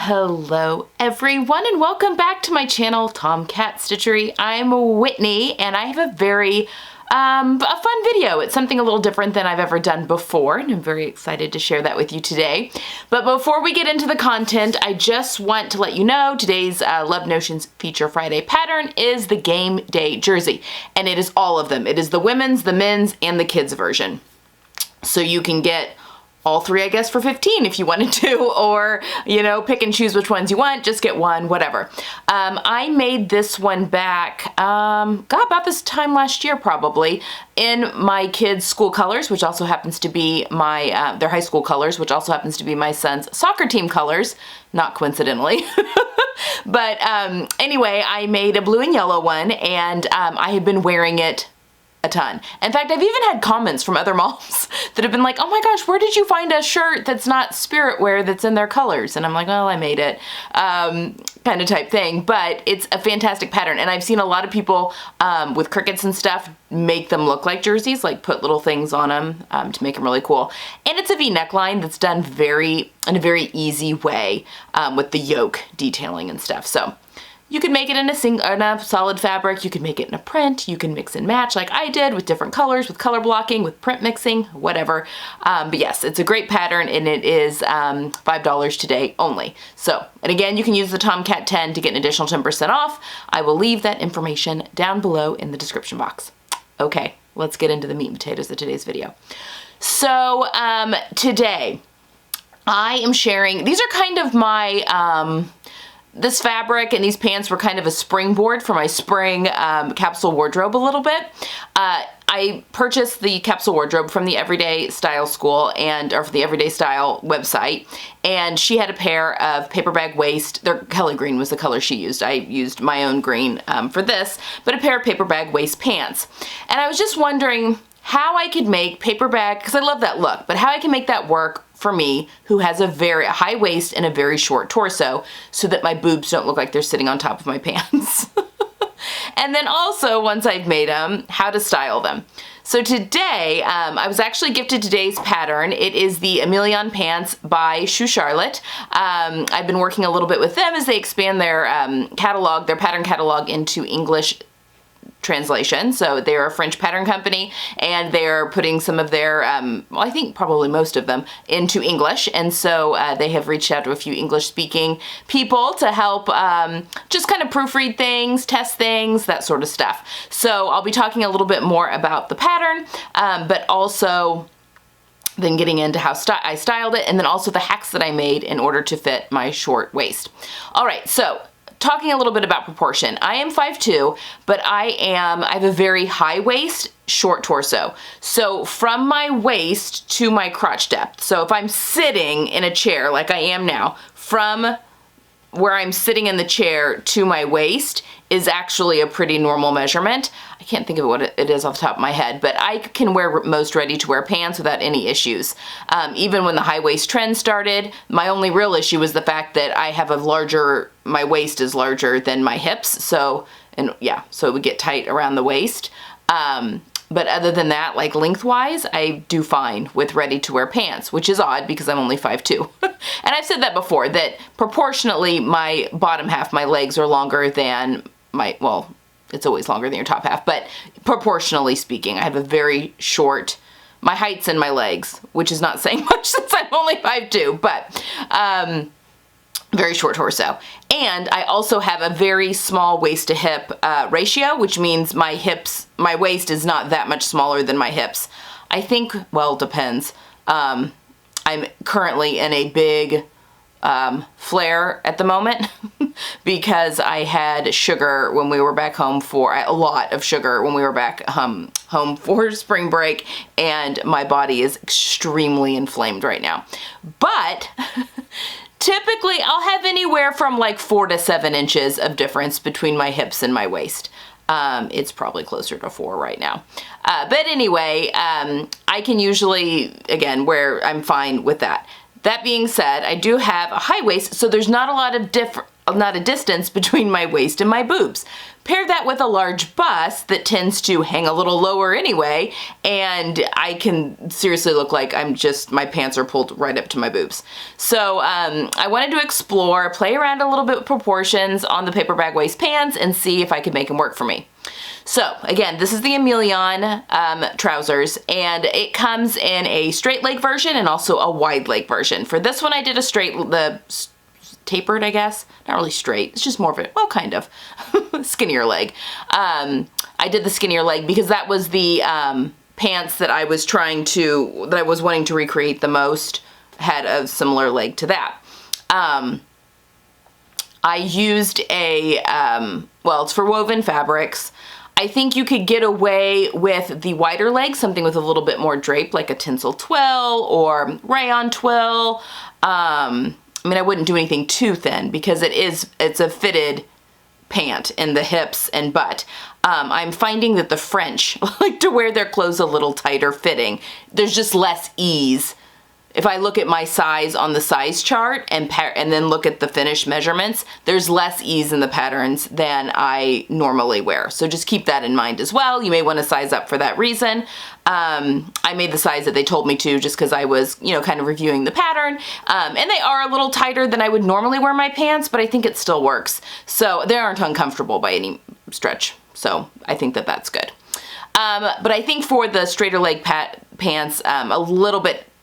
Hello everyone and welcome back to my channel, Tomcat Stitchery. I'm Whitney and I have a very a fun video. It's something a little different than I've ever done before and I'm very excited to share that with you today. But before we get into the content, I just want to let you know today's Love Notions Feature Friday pattern is the game day jersey, and it is all of them. It is the women's, the men's, and the kids version. So you can get all three, I guess, for $15 if you wanted to, or, you know, pick and choose which ones you want, just get one, whatever. I made this one back, about this time last year probably, in my kids' school colors, which also happens to be my, their high school colors, which also happens to be my son's soccer team colors, not coincidentally. But anyway, I made a blue and yellow one, and I had been wearing it a ton. In fact, I've even had comments from other moms that have been like, oh my gosh, where did you find a shirt that's not spirit wear that's in their colors? And I'm like, well, I made it, kind of type thing. But it's a fantastic pattern. And I've seen a lot of people with crickets and stuff make them look like jerseys, like put little things on them to make them really cool. And it's a V neckline that's done in a very easy way with the yoke detailing and stuff. So you can make it in a solid fabric, you can make it in a print, you can mix and match like I did with different colors, with color blocking, with print mixing, whatever. But yes, it's a great pattern and it is $5 today only. So, and again, you can use the Tomcat 10 to get an additional 10% off. I will leave that information down below in the description box. Okay, let's get into the meat and potatoes of today's video. So today I am sharing, these are kind of my, this fabric and these pants were kind of a springboard for my spring capsule wardrobe a little bit. I purchased the capsule wardrobe from the Everyday Style School or for the Everyday Style website, and she had a pair of paper bag waist. Their Kelly green was the color she used. I used my own green for this, but a pair of paper bag waist pants. And I was just wondering how I could make paper bag, because I love that look, but how I can make that work for me, who has a very high waist and a very short torso, so that my boobs don't look like they're sitting on top of my pants. And then also, once I've made them, how to style them. So today, I was actually gifted today's pattern. It is the Emilion pants by Shoe Charlotte. I've been working a little bit with them as they expand their catalog, their pattern catalog into English translation. So they're a French pattern company and they're putting some of their, well, I think probably most of them into English. And so they have reached out to a few English speaking people to help just kind of proofread things, test things, that sort of stuff. So I'll be talking a little bit more about the pattern, but also then getting into how I styled it, and then also the hacks that I made in order to fit my short waist. All right, so talking a little bit about proportion. I am 5'2", but I have a very high waist, short torso. So from my waist to my crotch depth. So if I'm sitting in a chair like I am now, from where I'm sitting in the chair to my waist is actually a pretty normal measurement. I can't think of what it is off the top of my head, but I can wear most ready-to-wear pants without any issues. Even when the high waist trend started, my only real issue was the fact that I have my waist is larger than my hips, so it would get tight around the waist. But other than that, like lengthwise, I do fine with ready-to-wear pants, which is odd because I'm only 5'2". And I've said that before, that proportionately my bottom half, my legs are longer than well, it's always longer than your top half, but proportionally speaking, I have a very short, my height's in my legs, which is not saying much since I'm only 5'2", but very short torso. And I also have a very small waist to hip ratio, which means my waist is not that much smaller than my hips. I think, well, it depends. I'm currently in a big flare at the moment because I had sugar when we were back home a lot of sugar when we were back home for spring break, and my body is extremely inflamed right now. But typically I'll have anywhere from like 4 to 7 inches of difference between my hips and my waist. It's probably closer to 4 right now. But anyway, I can usually, again, I'm fine with that. That being said, I do have a high waist, so there's not a lot not a distance between my waist and my boobs. Pair that with a large bust that tends to hang a little lower anyway, and I can seriously look like my pants are pulled right up to my boobs. So I wanted to explore, play around a little bit with proportions on the paper bag waist pants and see if I could make them work for me. So again, this is the Emilion trousers, and it comes in a straight leg version and also a wide leg version. For this one I did the tapered, I guess. Not really straight, it's just more of a, well, kind of, skinnier leg. I did the skinnier leg because that was the pants that I was wanting to recreate the most, had a similar leg to that. I used well, it's for woven fabrics. I think you could get away with the wider leg, something with a little bit more drape, like a tinsel twill or rayon twill. I mean, I wouldn't do anything too thin because it's a fitted pant in the hips and butt. I'm finding that the French like to wear their clothes a little tighter fitting. There's just less ease. If I look at my size on the size chart and then look at the finished measurements, there's less ease in the patterns than I normally wear. So just keep that in mind as well. You may want to size up for that reason. I made the size that they told me to just because I was, kind of reviewing the pattern. And they are a little tighter than I would normally wear my pants, but I think it still works. So they aren't uncomfortable by any stretch. So I think that that's good. But I think for the straighter leg pants,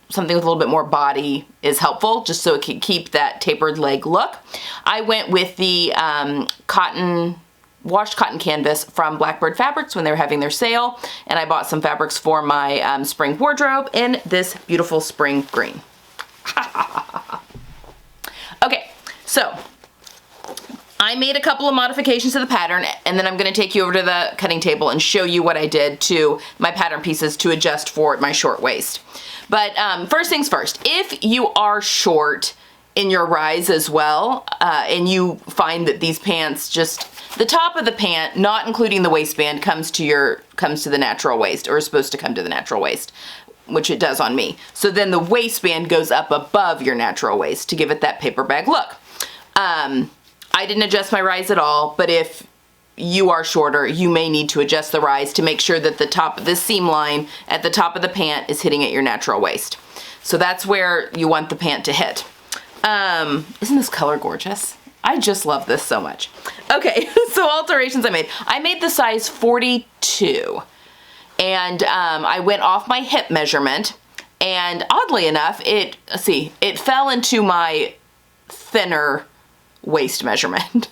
something with a little bit more body is helpful, just so it can keep that tapered leg look. I went with the washed cotton canvas from Blackbird Fabrics when they were having their sale, and I bought some fabrics for my spring wardrobe in this beautiful spring green. Okay, so I made a couple of modifications to the pattern, and then I'm going to take you over to the cutting table and show you what I did to my pattern pieces to adjust for my short waist. But first things first, if you are short in your rise as well, and you find that these pants the top of the pant, not including the waistband, comes to the natural waist, or is supposed to come to the natural waist, which it does on me. So then the waistband goes up above your natural waist to give it that paper bag look. I didn't adjust my rise at all, but if you are shorter, you may need to adjust the rise to make sure that the top of this seam line at the top of the pant is hitting at your natural waist. So that's where you want the pant to hit. Isn't this color gorgeous? I just love this so much. Okay, so alterations I made the size 42, and I went off my hip measurement, and oddly enough, it fell into my thinner waist measurement,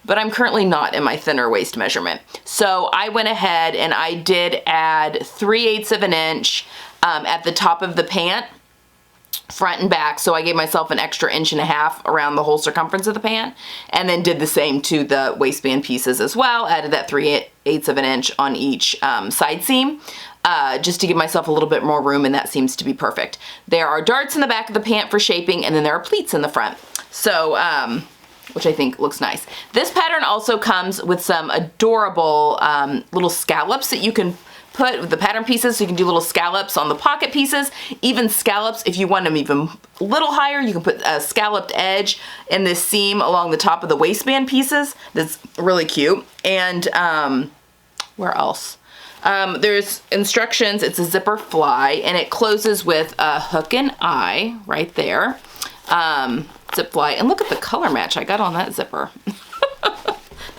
but I'm currently not in my thinner waist measurement. So I went ahead and I did add 3/8 of an inch at the top of the pant, front and back. So I gave myself an extra 1.5 inches around the whole circumference of the pant, and then did the same to the waistband pieces as well. Added that 3/8 of an inch on each side seam, just to give myself a little bit more room, and that seems to be perfect. There are darts in the back of the pant for shaping, and then there are pleats in the front. So, which I think looks nice. This pattern also comes with some adorable little scallops that you can put with the pattern pieces, so you can do little scallops on the pocket pieces, even scallops if you want them even a little higher. You can put a scalloped edge in this seam along the top of the waistband pieces. That's really cute. And where else? There's instructions. It's a zipper fly, and it closes with a hook and eye right there. Zip fly, and look at the color match I got on that zipper.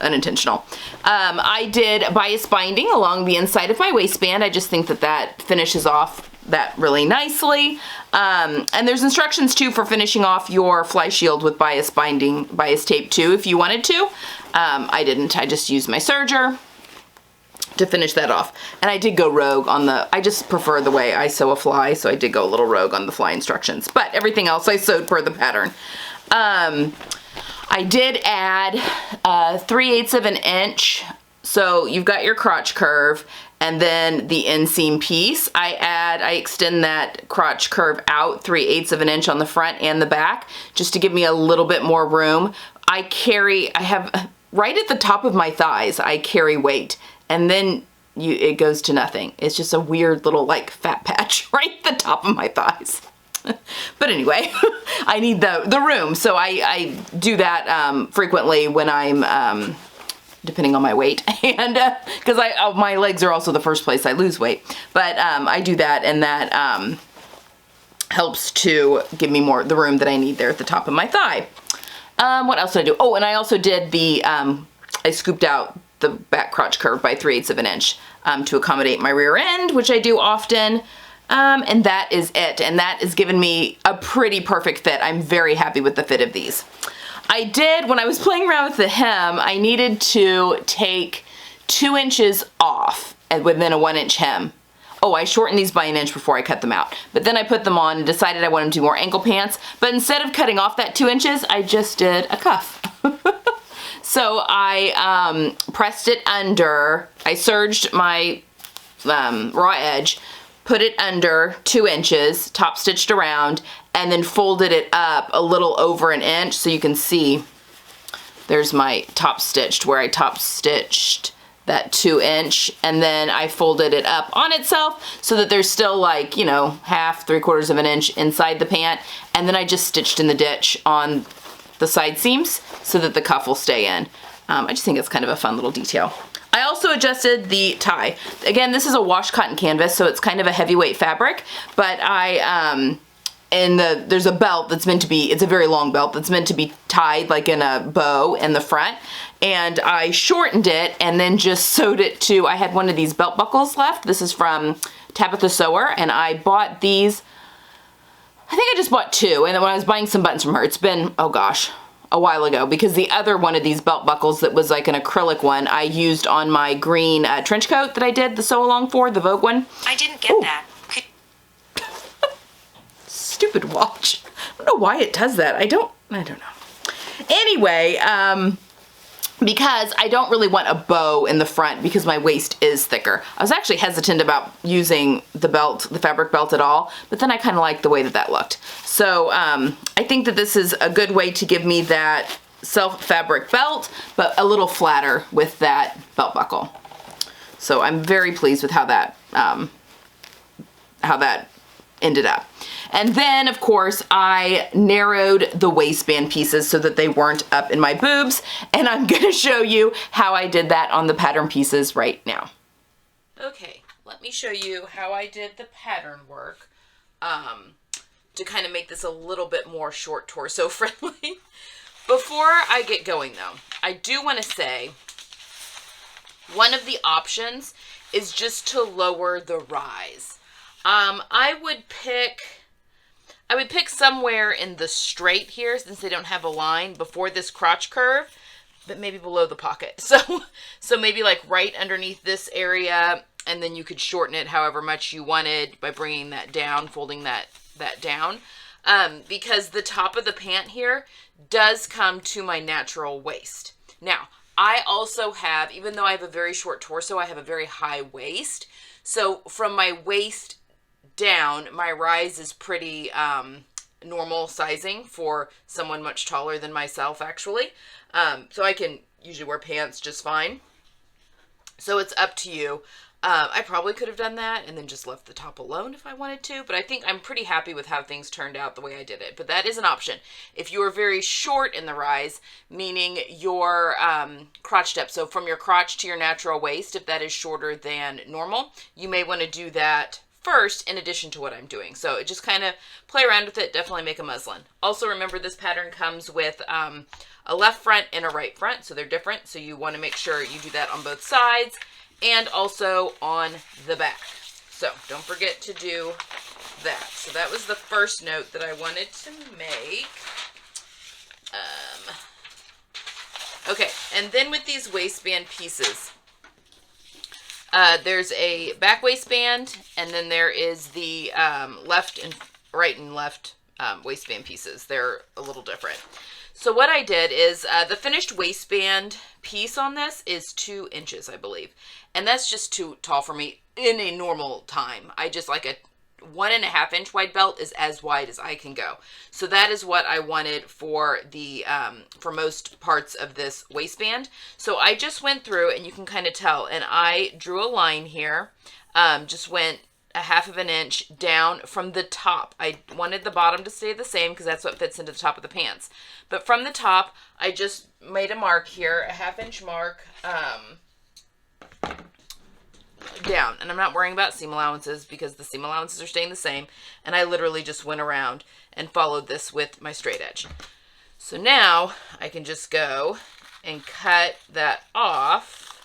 Unintentional. I did bias binding along the inside of my waistband. I just think that finishes off that really nicely. And there's instructions too for finishing off your fly shield with bias tape too, if you wanted to. I didn't. I just used my serger to finish that off. And I did go rogue on I just prefer the way I sew a fly, so I did go a little rogue on the fly instructions. But everything else I sewed per the pattern. I did add 3/8 of an inch. So you've got your crotch curve, and then the inseam piece. I extend that crotch curve out 3/8 of an inch on the front and the back, just to give me a little bit more room. I have right at the top of my thighs, I carry weight, and then it goes to nothing. It's just a weird little like fat patch right at the top of my thighs. But anyway, I need the room, so I do that frequently when I'm depending on my weight, and because my legs are also the first place I lose weight, but I do that, and that helps to give me the room that I need there at the top of my thigh. What else did I do? Oh, and I also did I scooped out the back crotch curve by 3/8 of an inch to accommodate my rear end, which I do often. And that is it. And that has given me a pretty perfect fit. I'm very happy with the fit of these. When I was playing around with the hem, I needed to take 2 inches off within a 1-inch hem. Oh, I shortened these by 1 inch before I cut them out. But then I put them on and decided I wanted to do more ankle pants. But instead of cutting off that 2 inches, I just did a cuff. So I pressed it under, I serged my raw edge, put it under 2 inches, top stitched around, and then folded it up a little over 1 inch. So you can see there's my top stitched, where I top stitched that 2 inch, and then I folded it up on itself so that there's still like, you know, 1/2, 3/4 of an inch inside the pant. And then I just stitched in the ditch on the side seams so that the cuff will stay in. I just think it's kind of a fun little detail. I also adjusted the tie. Again, this is a wash cotton canvas, so it's kind of a heavyweight fabric, but there's a belt that's meant to be, it's a very long belt that's meant to be tied like in a bow in the front, and I shortened it and then just sewed it to, I had one of these belt buckles left. This is from Tabitha Sewer, and I bought these, I think I just bought 2, and then when I was buying some buttons from her, it's been, oh gosh, a while ago, because the other one of these belt buckles that was like an acrylic one, I used on my green trench coat that I did the sew along for, the Vogue one. I didn't get that. Stupid watch. I don't know why it does that. I don't know. Anyway, because I don't really want a bow in the front because my waist is thicker. I was actually hesitant about using the belt, the fabric belt at all, but then I kind of liked the way that looked. So I think that this is a good way to give me that self fabric belt, but a little flatter with that belt buckle. So I'm very pleased with how that ended up. And then, of course, I narrowed the waistband pieces so that they weren't up in my boobs, and I'm gonna show you how I did that on the pattern pieces right now. Okay, let me show you how I did the pattern work to kind of make this a little bit more short torso friendly. Before I get going though, I do want to say one of the options is just to lower the rise. I would pick somewhere in the straight here, since they don't have a line before this crotch curve, but maybe below the pocket. So maybe like right underneath this area, and then you could shorten it however much you wanted by bringing that down, folding that down, because the top of the pant here does come to my natural waist. Now, I also have, even though I have a very short torso, I have a very high waist. So from my waist down, my rise is pretty normal sizing for someone much taller than myself, actually. So I can usually wear pants just fine. So it's up to you. I probably could have done that and then just left the top alone if I wanted to, but I think I'm pretty happy with how things turned out the way I did it. But that is an option. If you are very short in the rise, meaning your crotch depth, so from your crotch to your natural waist, if that is shorter than normal, you may want to do that first in addition to what I'm doing. So just kind of play around with it, definitely make a muslin. Also remember, this pattern comes with a left front and a right front, so they're different, so you want to make sure you do that on both sides and also on the back. So don't forget to do that. So that was the first note that I wanted to make. Okay, and then with these waistband pieces, there's a back waistband, and then there is the right and left waistband pieces. They're a little different. So what I did is the finished waistband piece on this is 2 inches, I believe. And that's just too tall for me in a normal time. I just like a 1.5 inch wide belt is as wide as I can go. So that is what I wanted for the for most parts of this waistband. So I just went through, and you can kind of tell, and I drew a line here. Just went a 1/2 inch down from the top. I wanted the bottom to stay the same because that's what fits into the top of the pants. But from the top, I just made a mark here, a 1/2 inch mark down. And I'm not worrying about seam allowances because the seam allowances are staying the same. And I literally just went around and followed this with my straight edge. So now I can just go and cut that off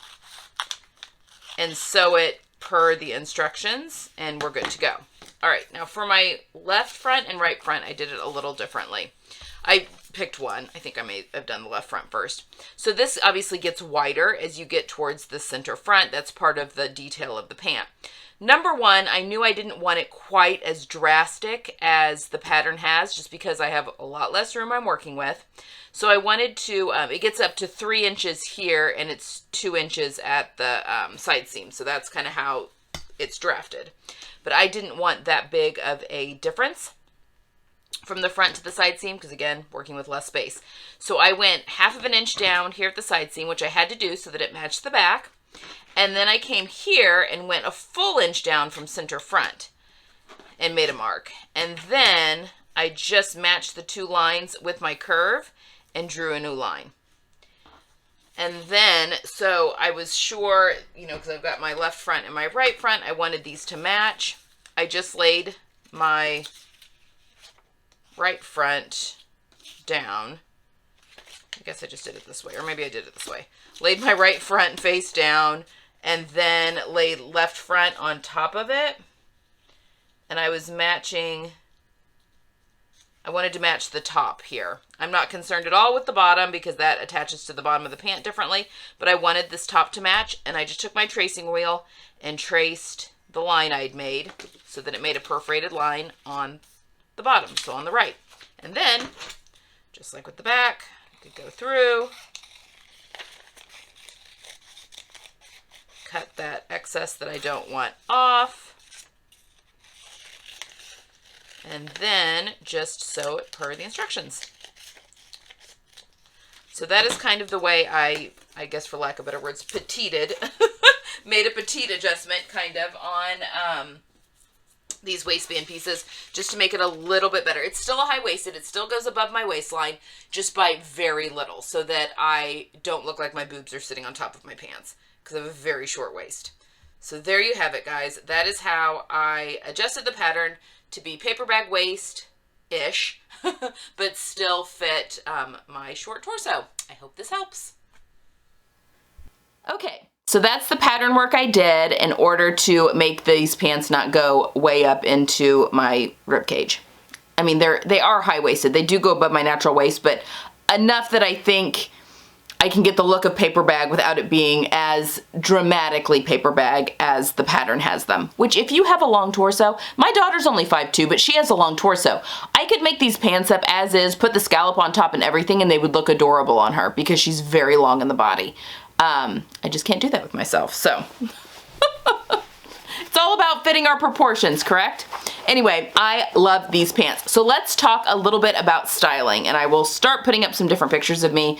and sew it per the instructions, and we're good to go. All right, now for my left front and right front, I did it a little differently. I picked one. I think I may have done the left front first. So this obviously gets wider as you get towards the center front. That's part of the detail of the pant. Number one, I knew I didn't want it quite as drastic as the pattern has, just because I have a lot less room I'm working with. So I wanted to, it gets up to 3 inches here, and it's 2 inches at the side seam. So that's kind of how it's drafted. But I didn't want that big of a difference from the front to the side seam, because again, working with less space. So I went 1/2 inch down here at the side seam, which I had to do so that it matched the back. And then I came here and went a full inch down from center front and made a mark. And then I just matched the 2 lines with my curve and drew a new line. And then, so I was sure, you know, because I've got my left front and my right front, I wanted these to match. I just laid my right front down. I guess I just did it this way, or maybe I did it this way. Laid my right front face down and then laid left front on top of it. And I was matching, I wanted to match the top here. I'm not concerned at all with the bottom because that attaches to the bottom of the pant differently, but I wanted this top to match, and I just took my tracing wheel and traced the line I'd made so that it made a perforated line on the bottom, so on the right. And then, just like with the back, I could go through, cut that excess that I don't want off, and then just sew it per the instructions. So that is kind of the way I guess for lack of better words, petiteed, made a petite adjustment kind of on these waistband pieces just to make it a little bit better. It's still a high-waisted, it still goes above my waistline, just by very little, so that I don't look like my boobs are sitting on top of my pants, because I have a very short waist. So there you have it, guys. That is how I adjusted the pattern to be paper bag waist-ish, but still fit my short torso. I hope this helps. Okay, so that's the pattern work I did in order to make these pants not go way up into my rib cage. I mean, they are high-waisted. They do go above my natural waist, but enough that I think I can get the look of paper bag without it being as dramatically paper bag as the pattern has them. Which, if you have a long torso, my daughter's only 5'2", but she has a long torso. I could make these pants up as is, put the scallop on top and everything, and they would look adorable on her because she's very long in the body. I just can't do that with myself, so. It's all about fitting our proportions, correct? Anyway, I love these pants. So let's talk a little bit about styling, and I will start putting up some different pictures of me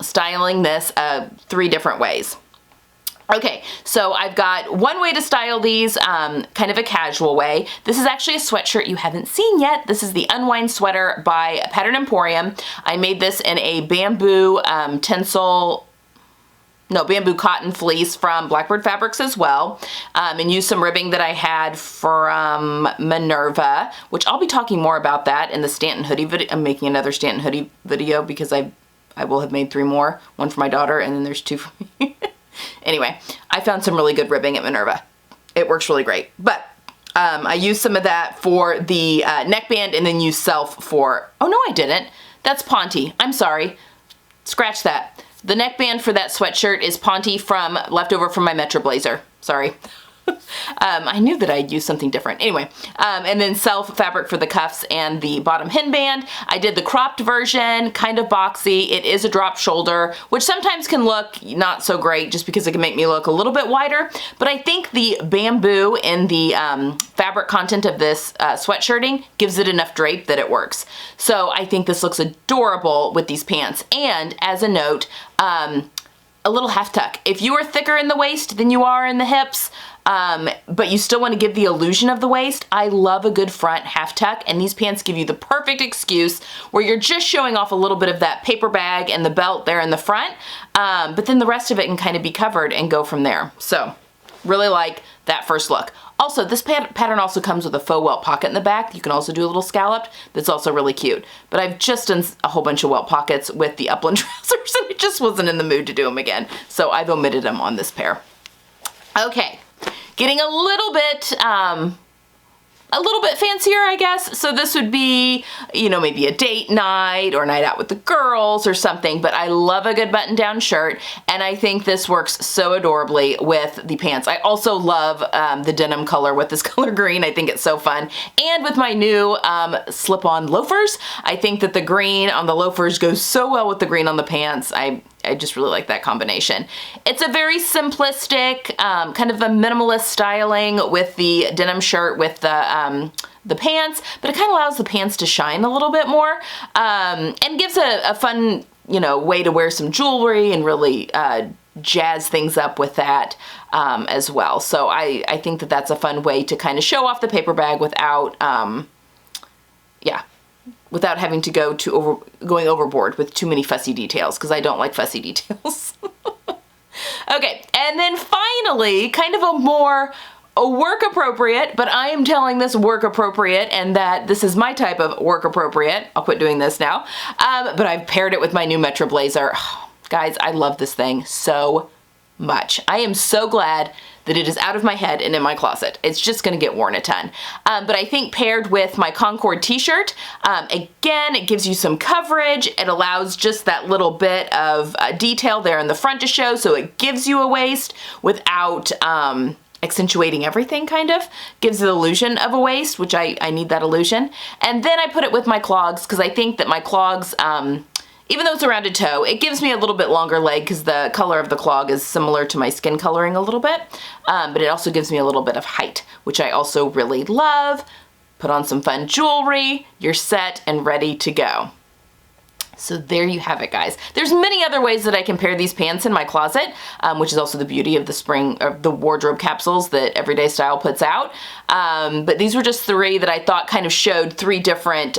styling this 3 different ways. Okay, so I've got one way to style these, kind of a casual way. This is actually a sweatshirt you haven't seen yet. This is the Unwind Sweater by Pattern Emporium. I made this in a bamboo bamboo cotton fleece from Blackbird Fabrics as well, and used some ribbing that I had from Minerva, which I'll be talking more about that in the Stanton hoodie video. I'm making another Stanton hoodie video because I will have made 3 more, one for my daughter and then there's 2 for me. Anyway, I found some really good ribbing at Minerva. It works really great, but I used some of that for the neckband and then used self for, oh no I didn't, that's Ponte, I'm sorry, scratch that. The neckband for that sweatshirt is Ponte from leftover from my Metro Blazer. Sorry. I knew that I'd use something different. Anyway, and then self fabric for the cuffs and the bottom headband. I did the cropped version, kind of boxy. It is a drop shoulder, which sometimes can look not so great just because it can make me look a little bit wider. But I think the bamboo in the fabric content of this sweatshirting gives it enough drape that it works. So I think this looks adorable with these pants. And as a note, a little half tuck. If you are thicker in the waist than you are in the hips, but you still want to give the illusion of the waist. I love a good front half tuck, and these pants give you the perfect excuse where you're just showing off a little bit of that paper bag and the belt there in the front, but then the rest of it can kind of be covered and go from there. So really like that first look. Also, this pattern also comes with a faux welt pocket in the back. You can also do a little scalloped. That's also really cute. But I've just done a whole bunch of welt pockets with the Upland trousers, and I just wasn't in the mood to do them again. So I've omitted them on this pair. Okay, getting a little bit fancier, I guess. So this would be, you know, maybe a date night or a night out with the girls or something, but I love a good button-down shirt, and I think this works so adorably with the pants. I also love the denim color with this color green. I think it's so fun. And with my new slip-on loafers, I think that the green on the loafers goes so well with the green on the pants. I just really like that combination. It's a very simplistic, kind of a minimalist styling with the denim shirt with the pants, but it kind of allows the pants to shine a little bit more, and gives a fun, you know, way to wear some jewelry and really jazz things up with that as well. So I think that that's a fun way to kind of show off the paper bag without, without having to going overboard with too many fussy details, because I don't like fussy details. Okay, and then finally, kind of a work appropriate, but I am telling this work appropriate, and that this is my type of work appropriate. I'll quit doing this now. But I've paired it with my new Metro Blazer. Oh, guys, I love this thing so much. I am so glad that it is out of my head and in my closet. It's just gonna get worn a ton. But I think paired with my Concord t-shirt, again, it gives you some coverage. It allows just that little bit of detail there in the front to show, so it gives you a waist without accentuating everything, kind of. Gives the illusion of a waist, which I need that illusion. And then I put it with my clogs, because I think that my clogs, even though it's a rounded toe, it gives me a little bit longer leg because the color of the clog is similar to my skin coloring a little bit, but it also gives me a little bit of height, which I also really love. Put on some fun jewelry, you're set and ready to go. So there you have it, guys. There's many other ways that I can pair these pants in my closet, which is also the beauty of the spring, or the wardrobe capsules that Everyday Style puts out. But these were just three that I thought kind of showed three different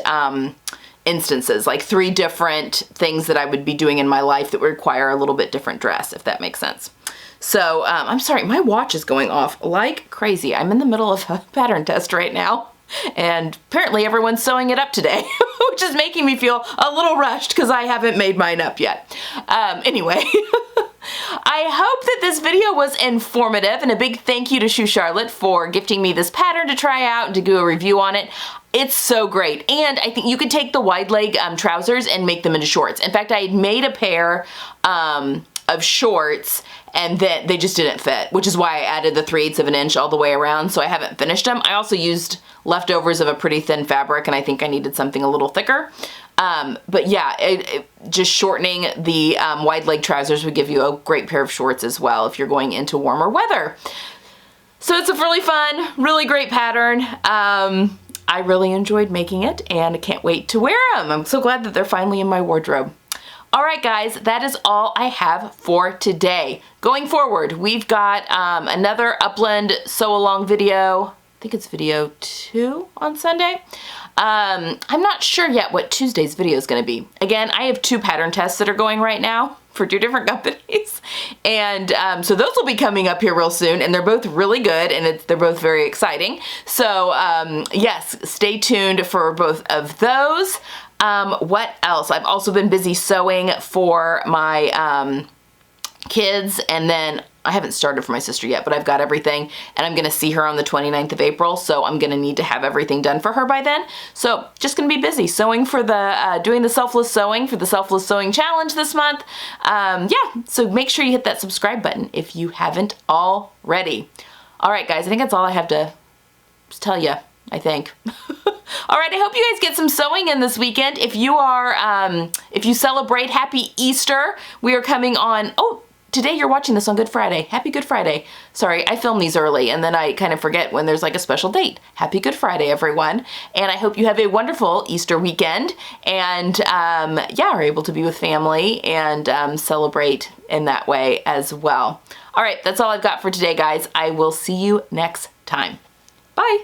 instances, like three different things that I would be doing in my life that would require a little bit different dress, if that makes sense. So I'm sorry, my watch is going off like crazy. I'm in the middle of a pattern test right now, and apparently everyone's sewing it up today, which is making me feel a little rushed because I haven't made mine up yet. Anyway, I hope that this video was informative, and a big thank you to Shoe Charlotte for gifting me this pattern to try out and to do a review on it. It's so great, and I think you could take the wide leg trousers and make them into shorts. In fact, I had made a pair of shorts, and then they just didn't fit, which is why I added the 3/8 of an inch all the way around, so I haven't finished them. I also used leftovers of a pretty thin fabric, and I think I needed something a little thicker. But yeah, just shortening the wide leg trousers would give you a great pair of shorts as well if you're going into warmer weather. So it's a really fun, really great pattern. I really enjoyed making it, and I can't wait to wear them. I'm so glad that they're finally in my wardrobe. All right, guys, that is all I have for today. Going forward, we've got another Upland sew along video. I think it's video 2 on Sunday. I'm not sure yet what Tuesday's video is going to be. Again, I have 2 pattern tests that are going right now for 2 different companies, and so those will be coming up here real soon, and they're both really good, and they're both very exciting. So yes, stay tuned for both of those. What else? I've also been busy sewing for my kids, and then I haven't started for my sister yet, but I've got everything, and I'm gonna see her on the 29th of April, so I'm gonna need to have everything done for her by then. So just gonna be busy sewing for the, doing the selfless sewing for the selfless sewing challenge this month. Yeah, so make sure you hit that subscribe button if you haven't already. All right, guys, I think that's all I have to tell you, I think. All right, I hope you guys get some sewing in this weekend. If you are, if you celebrate, happy Easter. We are coming on, oh, today you're watching this on Good Friday. Happy Good Friday. Sorry, I film these early, and then I kind of forget when there's like a special date. Happy Good Friday, everyone. And I hope you have a wonderful Easter weekend, and yeah, are able to be with family and celebrate in that way as well. All right, that's all I've got for today, guys. I will see you next time. Bye.